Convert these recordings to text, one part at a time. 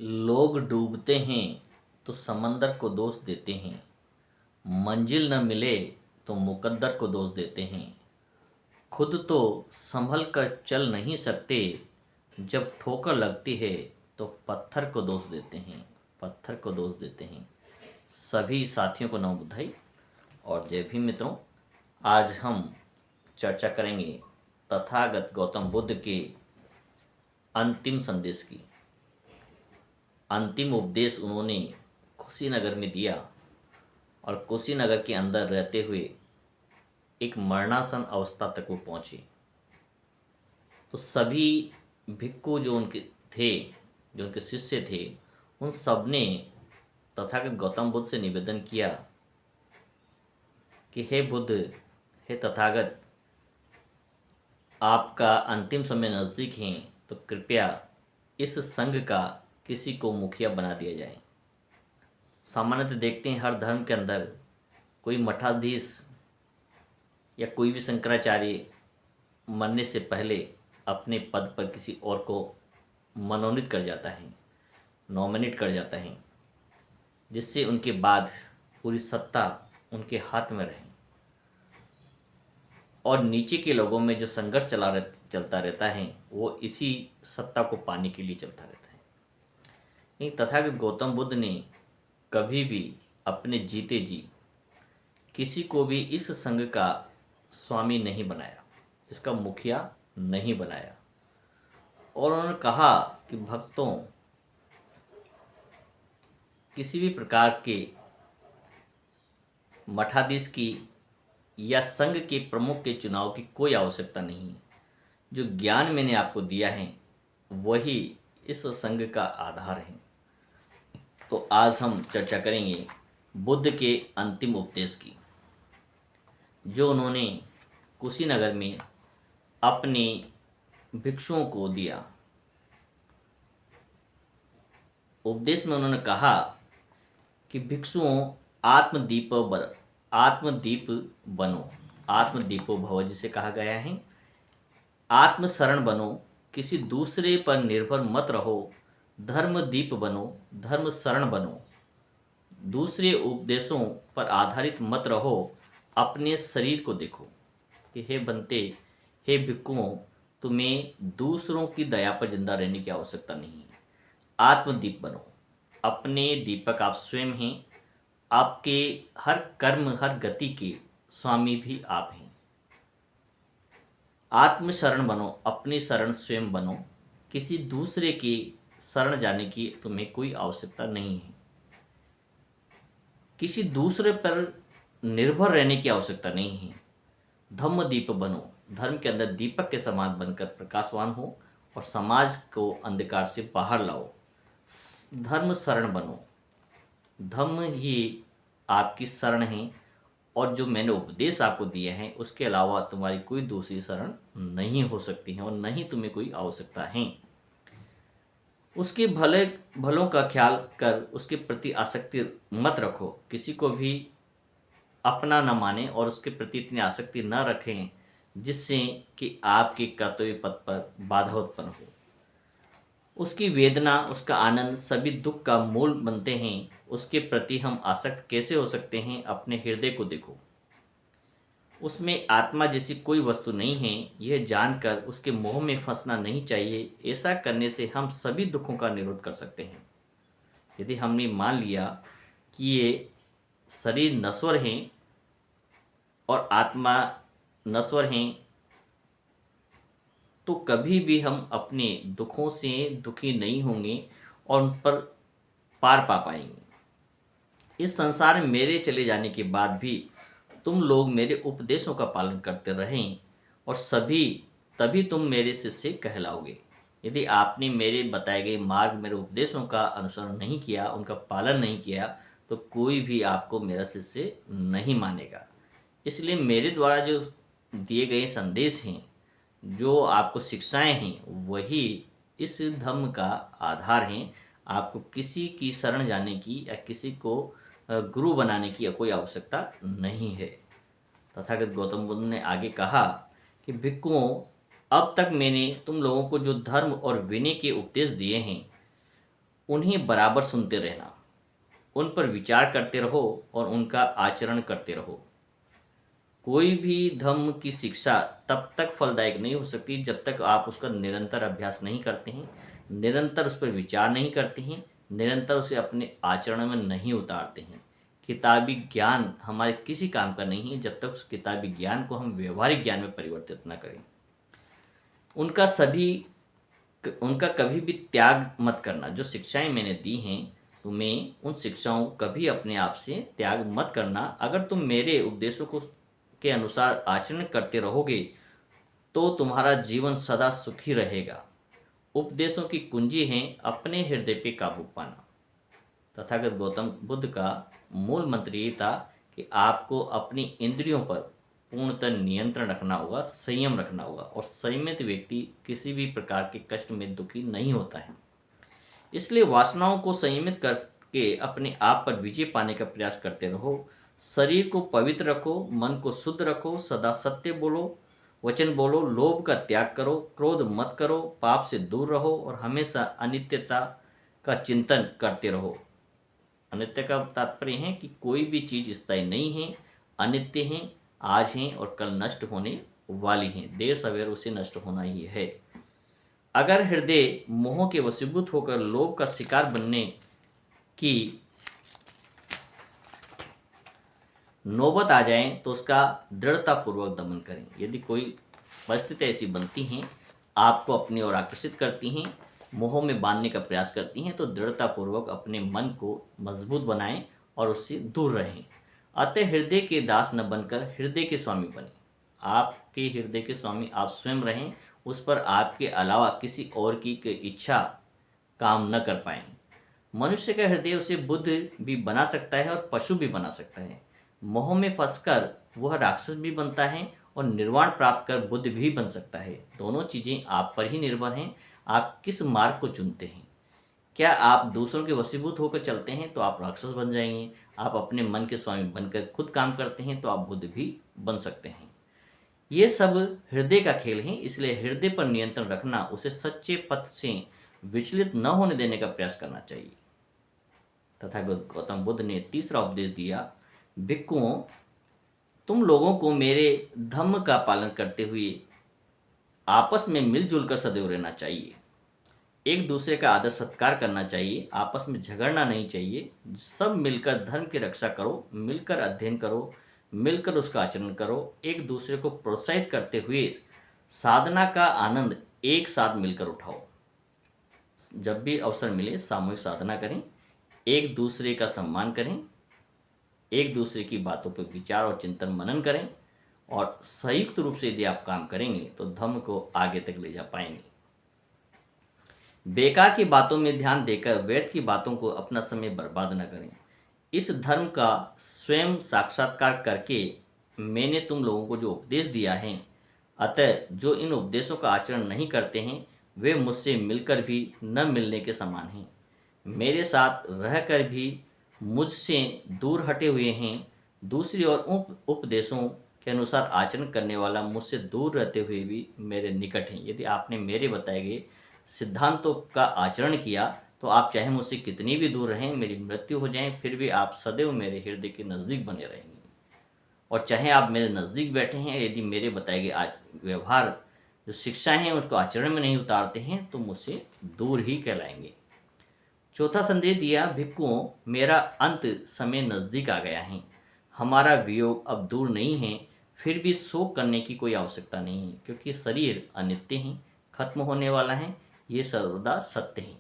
लोग डूबते हैं तो समंदर को दोष देते हैं। मंजिल न मिले तो मुकद्दर को दोष देते हैं। खुद तो संभल कर चल नहीं सकते, जब ठोकर लगती है तो पत्थर को दोष देते हैं। पत्थर को दोष देते हैं। सभी साथियों को नमो बुद्धाई और जय भीम मित्रों। आज हम चर्चा करेंगे तथागत गौतम बुद्ध के अंतिम संदेश की। अंतिम उपदेश उन्होंने कुशीनगर में दिया और कुशीनगर के अंदर रहते हुए एक मरणासन अवस्था तक वो पहुँचे। तो सभी भिक्खु जो उनके थे, जो उनके शिष्य थे, उन सब ने तथागत गौतम बुद्ध से निवेदन किया कि हे बुद्ध, हे तथागत, आपका अंतिम समय नज़दीक है, तो कृपया इस संघ का किसी को मुखिया बना दिया जाए। सामान्यतः देखते हैं हर धर्म के अंदर कोई मठाधीश या कोई भी शंकराचार्य मरने से पहले अपने पद पर किसी और को मनोनीत कर जाता है, नॉमिनेट कर जाता है, जिससे उनके बाद पूरी सत्ता उनके हाथ में रहे और नीचे के लोगों में जो संघर्ष चलता रहता है वो इसी सत्ता को पाने के लिए चलता रहता है। नहीं, तथागत गौतम बुद्ध ने कभी भी अपने जीते जी किसी को भी इस संघ का स्वामी नहीं बनाया, इसका मुखिया नहीं बनाया। और उन्होंने कहा कि भक्तों, किसी भी प्रकार के मठाधीश की या संघ के प्रमुख के चुनाव की कोई आवश्यकता नहीं है। जो ज्ञान मैंने आपको दिया है वही इस संघ का आधार है। तो आज हम चर्चा करेंगे बुद्ध के अंतिम उपदेश की, जो उन्होंने कुशीनगर में अपने भिक्षुओं को दिया। उपदेश में उन्होंने कहा कि भिक्षुओं, आत्मदीप बनो, आत्मदीपो भव जिसे कहा गया है। आत्मशरण बनो, किसी दूसरे पर निर्भर मत रहो। धर्मदीप बनो, धर्म शरण बनो, दूसरे उपदेशों पर आधारित मत रहो। अपने शरीर को देखो कि हे बनते, हे भिक्षुओं, तुम्हें दूसरों की दया पर जिंदा रहने की आवश्यकता नहीं है। आत्मदीप बनो, अपने दीपक आप स्वयं हैं। आपके हर कर्म, हर गति के स्वामी भी आप हैं। आत्मशरण बनो, अपनी शरण स्वयं बनो। किसी दूसरे की शरण जाने की तुम्हें कोई आवश्यकता नहीं है। किसी दूसरे पर निर्भर रहने की आवश्यकता नहीं है। धम्मदीप बनो, धर्म के अंदर दीपक के समान बनकर प्रकाशवान हो और समाज को अंधकार से बाहर लाओ। धर्म शरण बनो, धम्म ही आपकी शरण है और जो मैंने उपदेश आपको दिए हैं उसके अलावा तुम्हारी कोई दूसरी शरण नहीं हो सकती है और नहीं तुम्हें कोई आवश्यकता है। उसके भलों का ख्याल कर उसके प्रति आसक्ति मत रखो। किसी को भी अपना न माने और उसके प्रति इतनी आसक्ति न रखें जिससे कि आपके कर्तव्य पथ पर बाधा उत्पन्न हो। उसकी वेदना, उसका आनंद सभी दुख का मूल बनते हैं। उसके प्रति हम आसक्त कैसे हो सकते हैं? अपने हृदय को देखो, उसमें आत्मा जैसी कोई वस्तु नहीं है। यह जानकर उसके मोह में फंसना नहीं चाहिए। ऐसा करने से हम सभी दुखों का निरोध कर सकते हैं। यदि हमने मान लिया कि ये शरीर नश्वर हैं और आत्मा नश्वर हैं, तो कभी भी हम अपने दुखों से दुखी नहीं होंगे और उन पर पार पा पाएंगे। इस संसार में मेरे चले जाने के बाद भी तुम लोग मेरे उपदेशों का पालन करते रहें और तभी तुम मेरे शिष्य कहलाओगे। यदि आपने मेरे बताए गए मार्ग, मेरे उपदेशों का अनुसरण नहीं किया, उनका पालन नहीं किया, तो कोई भी आपको मेरा शिष्य नहीं मानेगा। इसलिए मेरे द्वारा जो दिए गए संदेश हैं, जो आपको शिक्षाएं हैं, वही इस धम्म का आधार हैं। आपको किसी की शरण जाने की या किसी को गुरु बनाने की कोई आवश्यकता नहीं है। तथागत गौतम बुद्ध ने आगे कहा कि भिक्षुओं, अब तक मैंने तुम लोगों को जो धर्म और विनय के उपदेश दिए हैं उन्हें बराबर सुनते रहना, उन पर विचार करते रहो और उनका आचरण करते रहो। कोई भी धम्म की शिक्षा तब तक फलदायक नहीं हो सकती जब तक आप उसका निरंतर अभ्यास नहीं करते हैं, निरंतर उस पर विचार नहीं करते हैं, निरंतर उसे अपने आचरण में नहीं उतारते हैं। किताबी ज्ञान हमारे किसी काम का नहीं है जब तक उस किताबी ज्ञान को हम व्यवहारिक ज्ञान में परिवर्तित न करें। उनका सभी उनका कभी भी त्याग मत करना। जो शिक्षाएं मैंने दी हैं तुम्हें, उन शिक्षाओं को कभी अपने आप से त्याग मत करना। अगर तुम मेरे उपदेशों को के अनुसार आचरण करते रहोगे तो तुम्हारा जीवन सदा सुखी रहेगा। उपदेशों की कुंजी है अपने हृदय पे काबू पाना। तथागत गौतम बुद्ध का मूल मंत्र ये था कि आपको अपनी इंद्रियों पर पूर्णतः नियंत्रण रखना होगा, संयम रखना होगा, और संयमित व्यक्ति किसी भी प्रकार के कष्ट में दुखी नहीं होता है। इसलिए वासनाओं को संयमित करके अपने आप पर विजय पाने का प्रयास करते रहो। शरीर को पवित्र रखो, मन को शुद्ध रखो, सदा सत्य बोलो, वचन बोलो, लोभ का त्याग करो, क्रोध मत करो, पाप से दूर रहो और हमेशा अनित्यता का चिंतन करते रहो। अनित्य का तात्पर्य है कि कोई भी चीज़ स्थायी नहीं है, अनित्य है, आज है और कल नष्ट होने वाली है, देर सवेर उसे नष्ट होना ही है। अगर हृदय मोह के वशीभूत होकर लोभ का शिकार बनने की नौबत आ जाए तो उसका दृढ़तापूर्वक दमन करें। यदि कोई परिस्थिति ऐसी बनती हैं, आपको अपनी ओर आकर्षित करती हैं, मोह में बांधने का प्रयास करती हैं, तो दृढ़तापूर्वक अपने मन को मजबूत बनाएं और उससे दूर रहें। अतः हृदय के दास न बनकर हृदय के स्वामी बने। आपके हृदय के स्वामी आप स्वयं रहें, उस पर आपके अलावा किसी और की इच्छा काम न कर पाएं। मनुष्य का हृदय उसे बुद्ध भी बना सकता है और पशु भी बना सकता है। मोह में फंसकर वह राक्षस भी बनता है और निर्वाण प्राप्त कर बुद्ध भी बन सकता है। दोनों चीज़ें आप पर ही निर्भर हैं, आप किस मार्ग को चुनते हैं। क्या आप दूसरों के वशीभूत होकर चलते हैं तो आप राक्षस बन जाएंगे। आप अपने मन के स्वामी बनकर खुद काम करते हैं तो आप बुद्ध भी बन सकते हैं। ये सब हृदय का खेल है, इसलिए हृदय पर नियंत्रण रखना, उसे सच्चे पथ से विचलित न होने देने का प्रयास करना चाहिए। तथा गौतम बुद्ध ने तीसरा उपदेश दिया, भिक्खुओं, तुम लोगों को मेरे धम्म का पालन करते हुए आपस में मिलजुल कर सदैव रहना चाहिए। एक दूसरे का आदर सत्कार करना चाहिए, आपस में झगड़ना नहीं चाहिए। सब मिलकर धर्म की रक्षा करो, मिलकर अध्ययन करो, मिलकर उसका आचरण करो। एक दूसरे को प्रोत्साहित करते हुए साधना का आनंद एक साथ मिलकर उठाओ। जब भी अवसर मिले सामूहिक साधना करें, एक दूसरे का सम्मान करें, एक दूसरे की बातों पर विचार और चिंतन मनन करें, और संयुक्त रूप से यदि आप काम करेंगे तो धम्म को आगे तक ले जा पाएंगे। बेकार की बातों में ध्यान देकर व्यर्थ की बातों को अपना समय बर्बाद न करें। इस धर्म का स्वयं साक्षात्कार करके मैंने तुम लोगों को जो उपदेश दिया है, अतः जो इन उपदेशों का आचरण नहीं करते हैं वे मुझसे मिलकर भी न मिलने के समान हैं। मेरे साथ रहकर भी मुझसे दूर हटे हुए हैं। दूसरी ओर उपदेशों के अनुसार आचरण करने वाला मुझसे दूर रहते हुए भी मेरे निकट हैं। यदि आपने मेरे बताए गए सिद्धांतों का आचरण किया तो आप चाहे मुझसे कितनी भी दूर रहें, मेरी मृत्यु हो जाए, फिर भी आप सदैव मेरे हृदय के नज़दीक बने रहेंगे। और चाहे आप मेरे नज़दीक बैठे हैं, यदि मेरे बताए गए आज व्यवहार जो शिक्षाएं हैं उसको आचरण में नहीं उतारते हैं तो मुझसे दूर ही कहलाएंगे। चौथा संदेश दिया, भिक्खुओं, मेरा अंत समय नज़दीक आ गया है। हमारा वियोग अब दूर नहीं है, फिर भी शोक करने की कोई आवश्यकता नहीं है, क्योंकि शरीर अनित्य है, खत्म होने वाला है, ये सर्वदा सत्य है।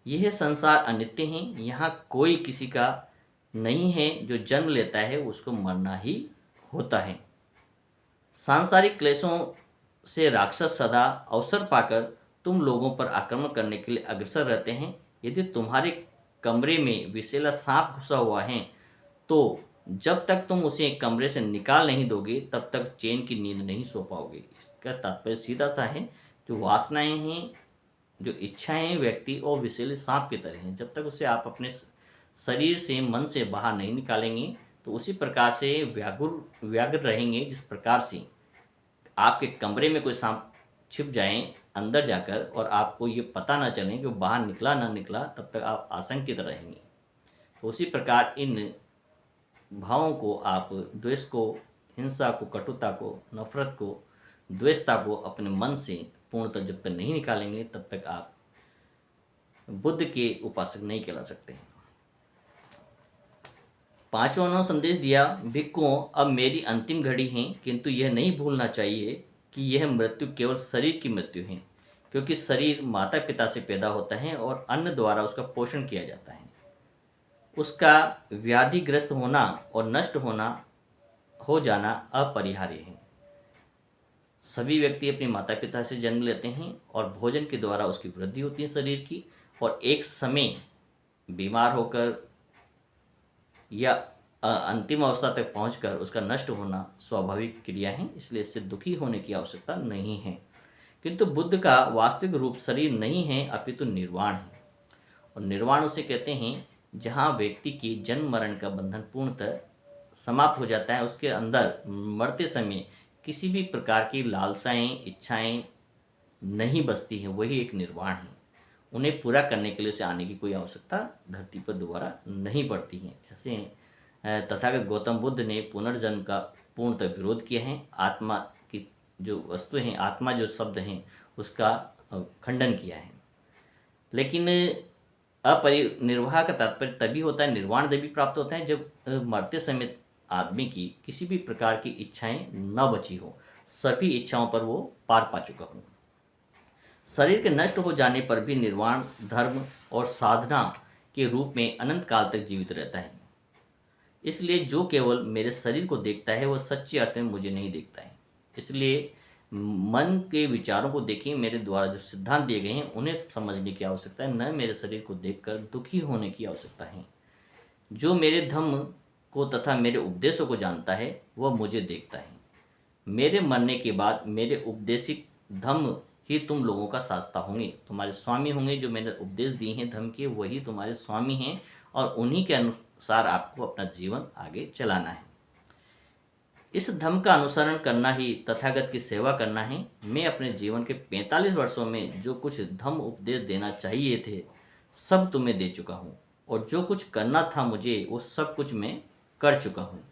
यह संसार अनित्य है, यहाँ कोई किसी का नहीं है। जो जन्म लेता है उसको मरना ही होता है। सांसारिक क्लेशों से राक्षस सदा अवसर पाकर तुम लोगों पर आक्रमण करने के लिए अग्रसर रहते हैं। यदि तुम्हारे कमरे में विषैला सांप घुसा हुआ है तो जब तक तुम उसे कमरे से निकाल नहीं दोगे तब तक चैन की नींद नहीं सो पाओगे। इसका तात्पर्य सीधा सा है, जो वासनाएं हैं, जो इच्छाएं हैं, व्यक्ति और विषैले सांप की तरह हैं। जब तक उसे आप अपने शरीर से, मन से बाहर नहीं निकालेंगे तो उसी प्रकार से व्याग्र रहेंगे जिस प्रकार से आपके कमरे में कोई सांप छिप जाए अंदर जाकर और आपको ये पता ना चले कि वो बाहर निकला ना निकला, तब तक आप आशंकित रहेंगे। तो उसी प्रकार इन भावों को, आप द्वेष को, हिंसा को, कटुता को, नफरत को, द्वेषता को अपने मन से पूर्णतः जब तक नहीं निकालेंगे, तब तक आप बुद्ध के उपासक नहीं कहला सकते। पांचवा उन्होंने संदेश दिया, भिक्खुओं, अब मेरी अंतिम घड़ी है, किंतु यह नहीं भूलना चाहिए कि यह मृत्यु केवल शरीर की मृत्यु है, क्योंकि शरीर माता पिता से पैदा होता है और अन्न द्वारा उसका पोषण किया जाता है। उसका व्याधिग्रस्त होना और नष्ट हो जाना अपरिहार्य है। सभी व्यक्ति अपने माता पिता से जन्म लेते हैं और भोजन के द्वारा उसकी वृद्धि होती है शरीर की, और एक समय बीमार होकर या अंतिम अवस्था तक पहुंचकर उसका नष्ट होना स्वाभाविक क्रिया है, इसलिए इससे दुखी होने की आवश्यकता नहीं है। किंतु बुद्ध का वास्तविक रूप शरीर नहीं है, अपितु निर्वाण है। और निर्वाण उसे कहते हैं जहाँ व्यक्ति की जन्म मरण का बंधन पूर्णतः समाप्त हो जाता है, उसके अंदर मरते समय किसी भी प्रकार की लालसाएं, इच्छाएं नहीं बसती हैं, वही एक निर्वाण है। उन्हें पूरा करने के लिए उसे आने की कोई आवश्यकता धरती पर दोबारा नहीं पड़ती है। ऐसे तथागत गौतम बुद्ध ने पुनर्जन्म का पूर्णतः विरोध किया है। आत्मा की जो वस्तु हैं, आत्मा जो शब्द हैं, उसका खंडन किया है। लेकिन अपरिनिर्वाह का तात्पर्य तभी होता है, निर्वाण तभी प्राप्त होता है, जब मरते समय आदमी की किसी भी प्रकार की इच्छाएं न बची हो, सभी इच्छाओं पर वो पार पा चुका हो। शरीर के नष्ट हो जाने पर भी निर्वाण धर्म और साधना के रूप में अनंत काल तक जीवित रहता है। इसलिए जो केवल मेरे शरीर को देखता है, वह सच्चे अर्थ में मुझे नहीं देखता है। इसलिए मन के विचारों को देखिए, मेरे द्वारा जो सिद्धांत दिए गए हैं उन्हें समझने की आवश्यकता है, न मेरे शरीर को देखकर दुखी होने की आवश्यकता है। जो मेरे धम्म को तथा मेरे उपदेशों को जानता है, वह मुझे देखता है। मेरे मरने के बाद मेरे उपदेशित धम्म ही तुम लोगों का शास्ता होंगे, तुम्हारे स्वामी होंगे। जो मैंने उपदेश दिए हैं धम्म के, वही तुम्हारे स्वामी हैं, और उन्हीं के अनुसार आपको अपना जीवन आगे चलाना है। इस धम्म का अनुसरण करना ही तथागत की सेवा करना है। मैं अपने जीवन के 45 वर्षों में जो कुछ धम्म उपदेश देना चाहिए थे, सब तुम्हें दे चुका हूँ, और जो कुछ करना था मुझे, वो सब कुछ मैं कर चुका हूँ।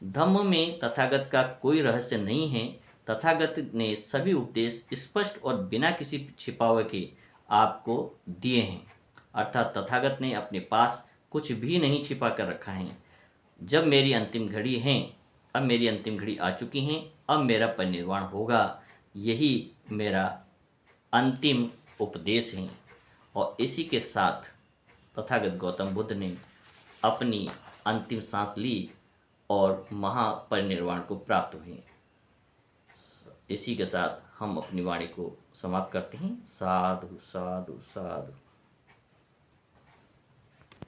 धम्म में तथागत का कोई रहस्य नहीं है। तथागत ने सभी उपदेश स्पष्ट और बिना किसी छिपावे के आपको दिए हैं, अर्थात तथागत ने अपने पास कुछ भी नहीं छिपा कर रखा है। जब मेरी अंतिम घड़ी है, अब मेरी अंतिम घड़ी आ चुकी है, अब मेरा परिनिर्वाण होगा, यही मेरा अंतिम उपदेश है। और इसी के साथ तथागत गौतम बुद्ध ने अपनी अंतिम सांस ली और महापरिनिर्वाण को प्राप्त हुए। इसी के साथ हम अपनी वाणी को समाप्त करते हैं। साधु साधु साधु।